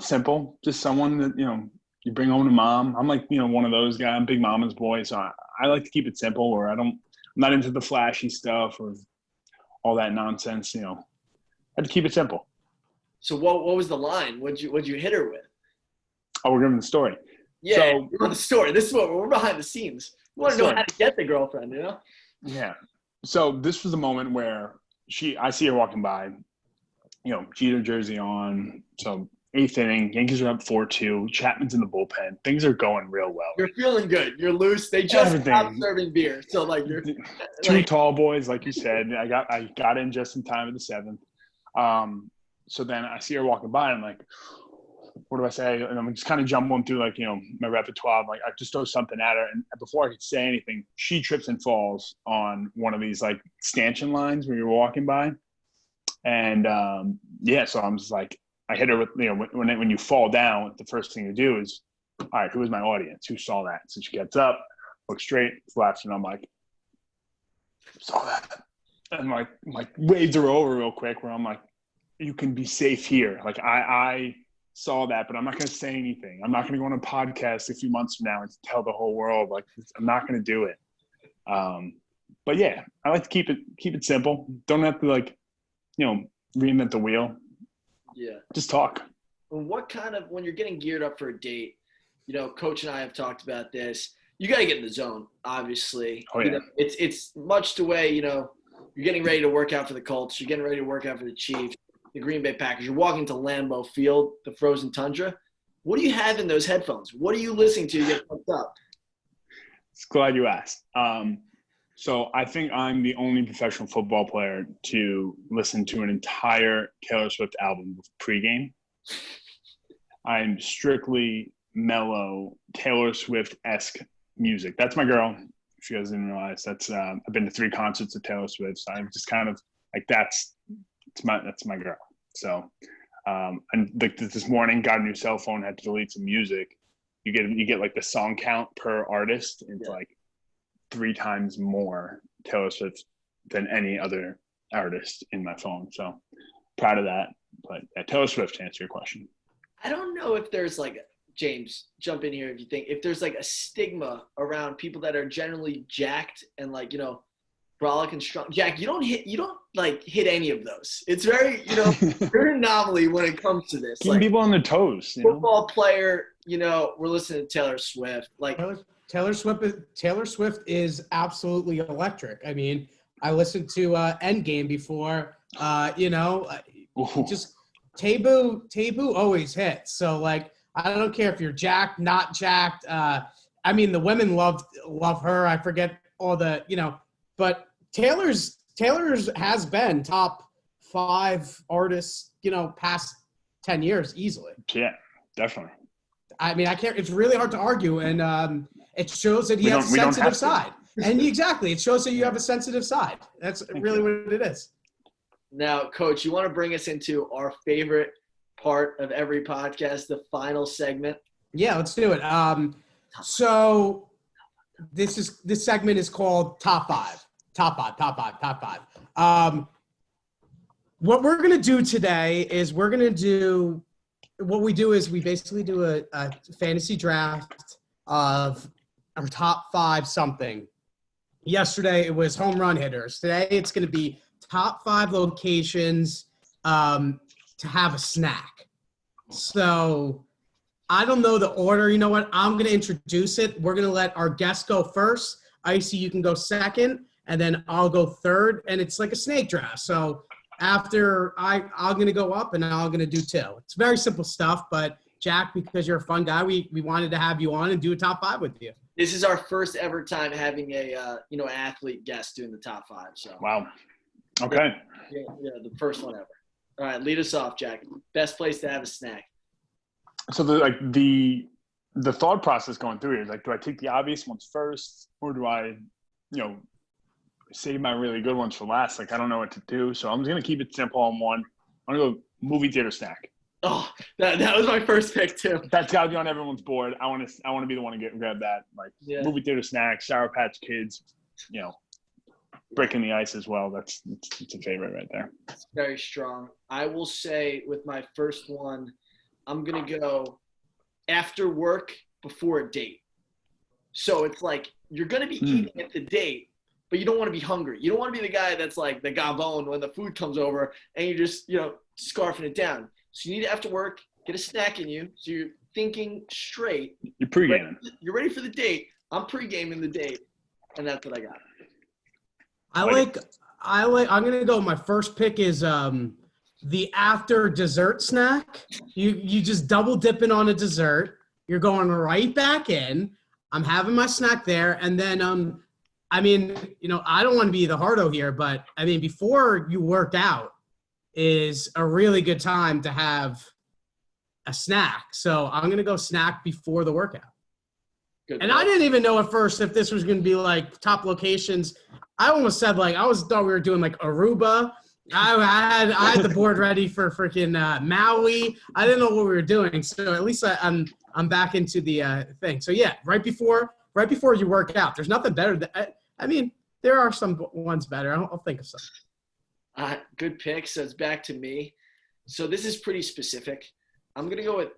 simple, just someone that you bring home to mom. I'm like one of those guys. I'm big mama's boy, so I like to keep it simple. Or I'm not into the flashy stuff or all that nonsense. I had to keep it simple. So what was the line? What'd you hit her with? Oh, we're giving the story. Yeah, so, we're on the story. This is what we're behind the scenes. We want to know how to get the girlfriend, Yeah. So this was a moment where I see her walking by, Jeter jersey on. So 8th inning, Yankees are up 4-2. Chapman's in the bullpen. Things are going real well. You're feeling good. You're loose. They just stopped serving beer, so you're two tall boys, like you said. I got in just in time at the 7th. So then I see her walking by, and I'm like, what do I say? And I'm just kind of jumbling through my repertoire. I'm like, I just throw something at her, and before I could say anything, she trips and falls on one of these stanchion lines where you're walking by, and so I'm just like, I hit her with when you fall down, the first thing you do is, all right, who is my audience? Who saw that? So she gets up, looks straight, flaps, and I'm like, saw that, and waves her over real quick. Where I'm like, you can be safe here. I saw that, but I'm not going to say anything. I'm not going to go on a podcast a few months from now and tell the whole world. I'm not going to do it. But yeah, I like to keep it simple. Don't have to reinvent the wheel. Yeah. Just talk. When you're getting geared up for a date, Coach and I have talked about this. You got to get in the zone, obviously. Oh yeah. It's much the way, you're getting ready to work out for the Colts. You're getting ready to work out for the Chiefs, the Green Bay Packers. You're walking to Lambeau Field, the frozen tundra. What do you have in those headphones? What are you listening to get pumped up? It's glad you asked. So I think I'm the only professional football player to listen to an entire Taylor Swift album pregame. I'm strictly mellow, Taylor Swift-esque music. That's my girl. If you guys didn't realize, that's I've been to 3 concerts of Taylor Swift. So I'm just kind of that's my girl. So and this morning got a new cell phone, had to delete some music. You get the song count per artist. It's 3 times more Taylor Swift than any other artist in my phone. So proud of that. But Taylor Swift, to answer your question. I don't know if there's James, jump in here if there's a stigma around people that are generally jacked and brolic and strong. Jack, you don't hit any of those. It's very, you're an anomaly when it comes to this. Keeping people on their toes. Football player, we're listening to Taylor Swift. Taylor Swift is absolutely electric. I mean, I listened to Endgame before. Just Taboo always hits. So I don't care if you're jacked, not jacked. I mean, the women love her. I forget all the but Taylor's has been top 5 artists, past 10 years easily. Yeah, definitely. I mean, I can't. It's really hard to argue, and it shows that he has a sensitive side. And exactly, it shows that you have a sensitive side. That's really what it is. Now, Coach, you want to bring us into our favorite part of every podcast, the final segment? Yeah, let's do it. So this segment is called Top 5. Top five. What we're gonna do today is we basically do a fantasy draft of our top 5 something. Yesterday it was home run hitters. Today it's going to be top 5 locations to have a snack. So I don't know the order. You know what? I'm going to introduce it. We're going to let our guests go first. Icey, you can go second, and then I'll go third. And it's like a snake draft. So after I'm going to go up, and I'm going to do 2. It's very simple stuff, but Jack, because you're a fun guy, we wanted to have you on and do a top 5 with you. This is our first ever time having a an athlete guest doing the top 5. So Wow. Okay. Yeah, the first one ever. All right, lead us off, Jack. Best place to have a snack. So the thought process going through here is like, do I take the obvious ones first, or do I, save my really good ones for last? Like, I don't know what to do, so I'm just gonna keep it simple on one. I'm gonna go movie theater snack. Oh, that was my first pick too. That's gotta be on everyone's board. I want to be the one to grab that. Like movie theater snack, Sour Patch Kids, breaking the ice as well. It's a favorite right there. It's very strong. I will say with my first one, I'm going to go after work before a date. So it's like you're going to be eating at the date, but you don't want to be hungry. You don't want to be the guy that's like the gavone when the food comes over and you're just, scarfing it down. So you need to, after work, get a snack in you. So you're thinking straight. You're pre-gaming. You're ready for the date. I'm pre-gaming the date. And that's what I got. I'm going to go, my first pick is the after dessert snack. You just double dipping on a dessert. You're going right back in. I'm having my snack there. And then, I don't want to be the hardo here, but before you work out is a really good time to have a snack. So I'm going to go snack before the workout. Good. And I didn't even know at first if this was going to be like top locations. I almost said thought we were doing like Aruba. I had the board ready for freaking Maui. I didn't know what we were doing, so at least I'm back into the thing. So yeah, right before you work out, there's nothing better. There are some ones better. I'll think of some. Good pick. So it's back to me. So this is pretty specific. I'm gonna go with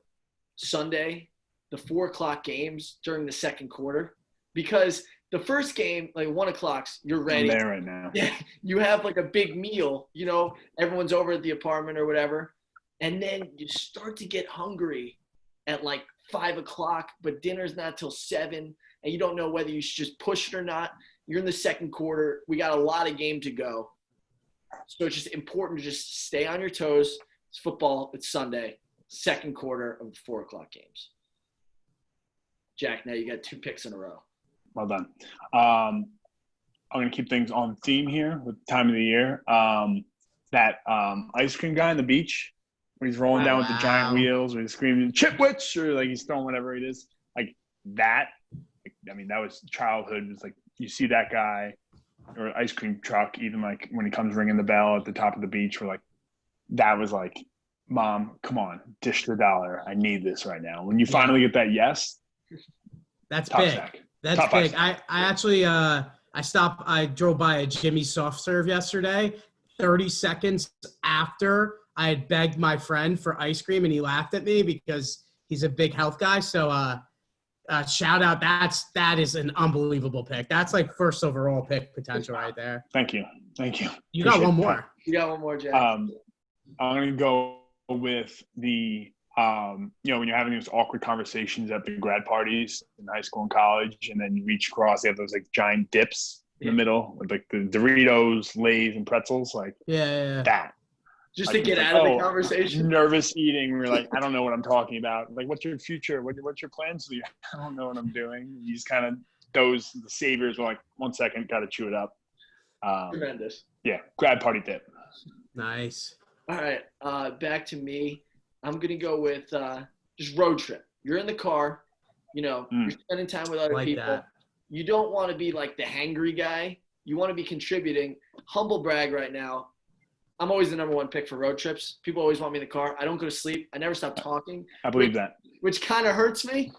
Sunday, the 4:00 games during the second quarter, because the first game, like 1:00, you're ready. I'm there right now. Yeah, you have like a big meal, everyone's over at the apartment or whatever. And then you start to get hungry at like 5:00, but dinner's not till 7, and you don't know whether you should just push it or not. You're in the second quarter. We got a lot of game to go. So it's just important to just stay on your toes. It's football. It's Sunday, second quarter of the 4:00 games. Jack, now you got 2 picks in a row. Well done. I'm going to keep things on theme here with the time of the year. That ice cream guy on the beach, where he's rolling down with the giant wheels, or he's screaming "Chipwich," or like he's throwing whatever it is. Like that. That was childhood. It's like you see that guy or ice cream truck, even like when he comes ringing the bell at the top of the beach. We're like, that was like, Mom, come on, dish the dollar. I need this right now. When you finally get that yes, that's big. Snack. That's top big. Snack. I actually I drove by a Jimmy's soft serve yesterday. 30 seconds after I had begged my friend for ice cream, and he laughed at me because he's a big health guy. So shout out. That is an unbelievable pick. That's like first overall pick potential right there. Thank you. You got one more. You got one more, Jack. I'm going to go with the when you're having those awkward conversations at the grad parties in high school and college, and then you reach across, they have those like giant dips in the middle with like the Doritos, Lay's, and pretzels. Like that. Just to get out of the conversation. Nervous eating. We're like, I don't know what I'm talking about. Like, what's your future? What's your plans? I don't know what I'm doing. You just kind of the saviors were like, 1 second, got to chew it up. Tremendous. Yeah, grad party dip. Nice. All right, back to me. I'm going to go with just road trip. You're in the car, you're spending time with other people. That. You don't want to be like the hangry guy. You want to be contributing. Humble brag right now. I'm always the number 1 pick for road trips. People always want me in the car. I don't go to sleep. I never stop talking. I believe that. Which kind of hurts me,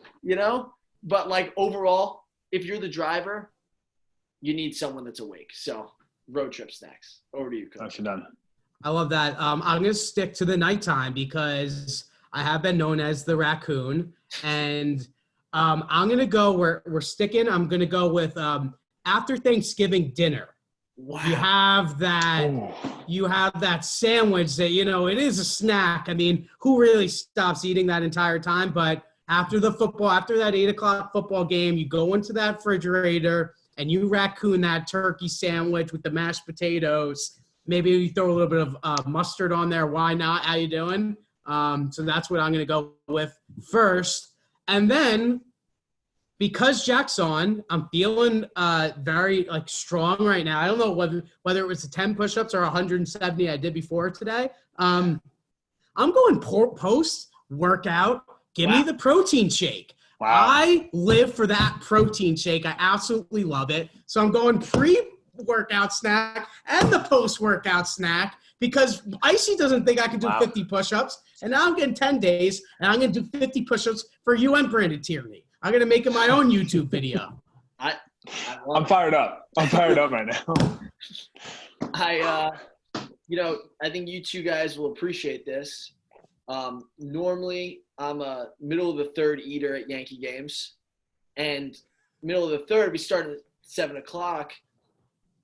But like overall, if you're the driver, you need someone that's awake. So road trip snacks. Over to you, Coach. Nicely done. I love that. I'm going to stick to the nighttime because I have been known as the raccoon. And I'm going to go where we're sticking. I'm going to go with after Thanksgiving dinner, Wow. you have that sandwich that, it is a snack. I mean, who really stops eating that entire time? But after that 8:00 football game, you go into that refrigerator and you raccoon that turkey sandwich with the mashed potatoes. Maybe you throw a little bit of mustard on there. Why not? How you doing? So that's what I'm going to go with first. And then, because Jack's on, I'm feeling very strong right now. I don't know whether it was the 10 push-ups or 170 I did before today. I'm going post-workout. Give me the protein shake. Wow. I live for that protein shake. I absolutely love it. So I'm going pre-workout snack and the post-workout snack because Icey doesn't think I can do 50 push-ups. And now I'm getting 10 days, and I'm going to do 50 push-ups for you and Brandon Tierney. I'm going to make it my own YouTube video. I'm fired up. I'm fired up right now. I think you two guys will appreciate this. Normally, I'm a middle of the third eater at Yankee games. And middle of the third, we start at 7 o'clock.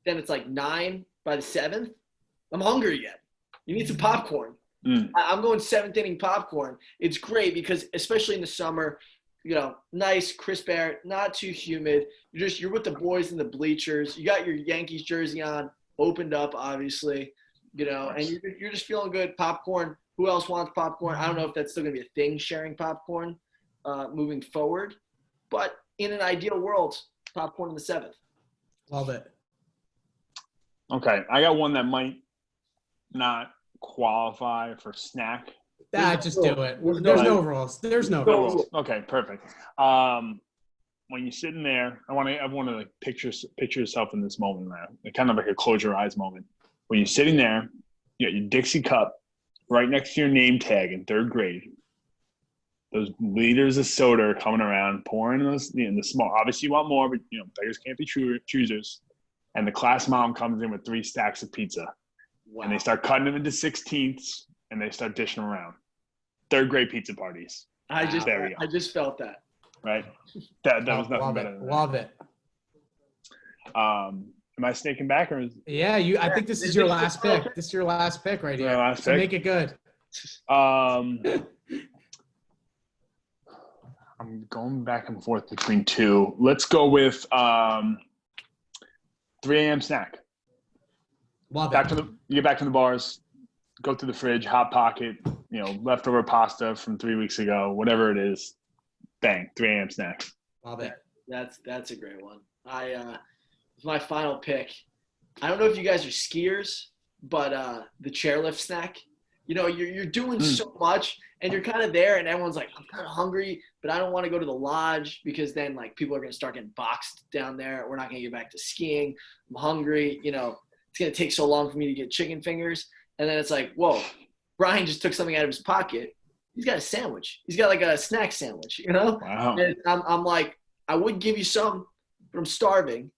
Then it's like 9 by the 7th. I'm hungry again. You need some popcorn. I'm going 7th inning popcorn. It's great because, especially in the summer, nice, crisp air, not too humid. You're with the boys in the bleachers. You got your Yankees jersey on, opened up, obviously, and you're just feeling good. Popcorn. Who else wants popcorn? I don't know if that's still going to be a thing, sharing popcorn moving forward. But in an ideal world, popcorn in the 7th. Love it. Okay, I got one that might not qualify for snack. Just do it. There's no rules. There's no rules. Okay, perfect. When you're sitting there, I want to picture yourself in this moment, man. Kind of like a close your eyes moment. When you're sitting there, you got your Dixie cup right next to your name tag in 3rd grade. Those liters of soda are coming around, pouring those in the small. Obviously, you want more, but beggars can't be choosers. And the class mom comes in with 3 stacks of pizza, and they start cutting them into 16ths, and they start dishing them around. 3rd grade pizza parties. I just felt that. Right? That was nothing better than that. Love it. Am I snaking back or? Yeah, I think this is your last pick. This is your last pick right here. Last so pick? Make it good. I'm going back and forth between 2. Let's go with 3 a.m. snack. Love it. You get back to the bars, go to the fridge, hot pocket, leftover pasta from 3 weeks ago, whatever it is. Bang, 3 a.m. snack. Love it. That's a great one. It's my final pick. I don't know if you guys are skiers, but the chairlift snack. You're doing so much, and you're kind of there, and everyone's like, I'm kind of hungry, but I don't want to go to the lodge because then people are going to start getting boxed down there. We're not going to get back to skiing. I'm hungry. It's going to take so long for me to get chicken fingers. And then it's like, whoa, Brian just took something out of his pocket. He's got a sandwich. He's got like a snack sandwich, Wow. And I'm like, I would give you some, but I'm starving,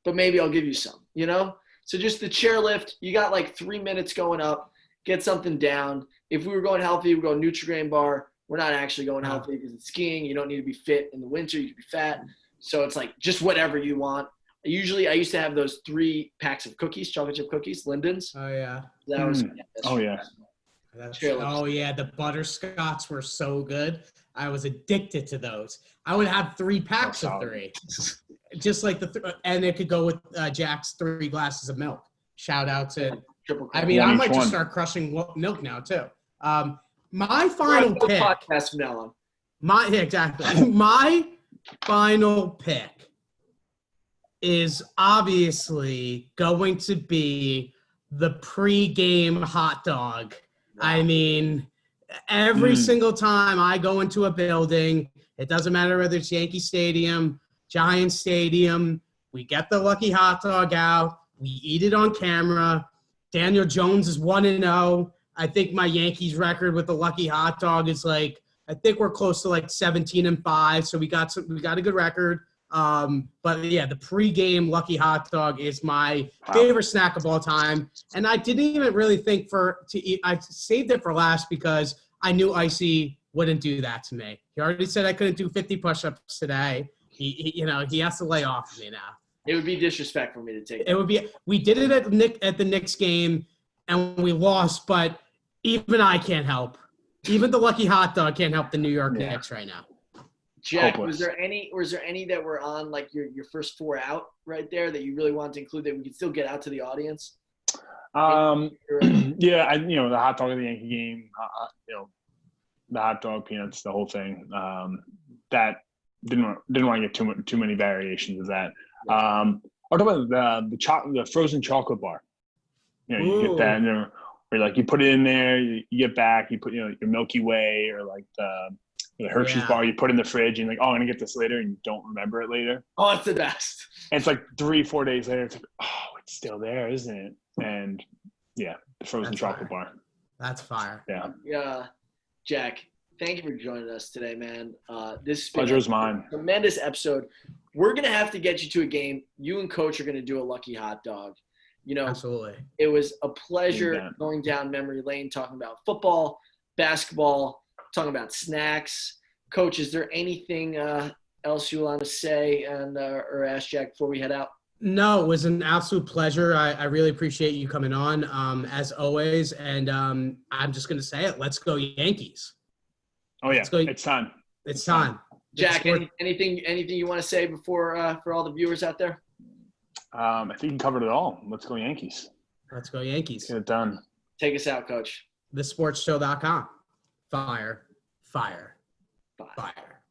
but maybe I'll give you some, So just the chairlift, you got like 3 minutes going up, get something down. If we were going healthy, we'd go Nutri-Grain bar. We're not actually going healthy because it's skiing. You don't need to be fit in the winter. You can be fat. So it's like just whatever you want. I used to have those 3 packs of cookies, chocolate chip cookies, Linden's. Oh, yeah. That was the butterscotch were so good. I was addicted to those. I would have 3 packs of 3. Just like and it could go with Jack's 3 glasses of milk. Shout out to I might just start crushing milk now too. My final pick. Podcast from now on. My final pick is obviously going to be the pre-game hot dog. I mean, every single time I go into a building, it doesn't matter whether it's Yankee Stadium, Giants Stadium, we get the lucky hot dog out, we eat it on camera. Daniel Jones is 1-0. I think my Yankees record with the lucky hot dog is I think we're close to 17-5. So we got a good record. But yeah, the pregame lucky hot dog is my favorite snack of all time. And I didn't even really think to eat. I saved it for last because I knew Icey wouldn't do that to me. He already said I couldn't do 50 push-ups today. He has to lay off of me now. It would be disrespectful for me to take. It would be. We did it at the Knicks game, and we lost. But even I can't help. Even the lucky hot dog can't help the New York Knicks right now. Jack, Hopeless. was there any that were on like your first four out right there that you really wanted to include that we could still get out to the audience? Yeah, the hot dog of the Yankee game, the hot dog, peanuts, the whole thing. That didn't want to get too many variations of that. I'll talk about the frozen chocolate bar. You get that, or like you put it in there, you get back, you put your Milky Way or like the Hershey's bar, you put in the fridge, and like, oh, I'm gonna get this later, and you don't remember it later. Oh, it's the best. And it's like 3-4 days later, it's like, oh, it's still there, isn't it? And the frozen chocolate bar. That's fire. Yeah, Jack, thank you for joining us today, man. This pleasure is mine. Tremendous episode. We're gonna have to get you to a game. You and Coach are gonna do a lucky hot dog. Absolutely. It was a pleasure going down memory lane, talking about football, basketball, talking about snacks. Coach, is there anything else you want to say or ask Jack before we head out? No, it was an absolute pleasure. I really appreciate you coming on, as always. And I'm just going to say it. Let's go Yankees. Oh, yeah. It's time. It's time. Jack, anything you want to say before for all the viewers out there? I think you covered it all. Let's go Yankees. Let's go Yankees. Get it done. Take us out, Coach. TheSportsShow.com. Fire. Fire. Fire.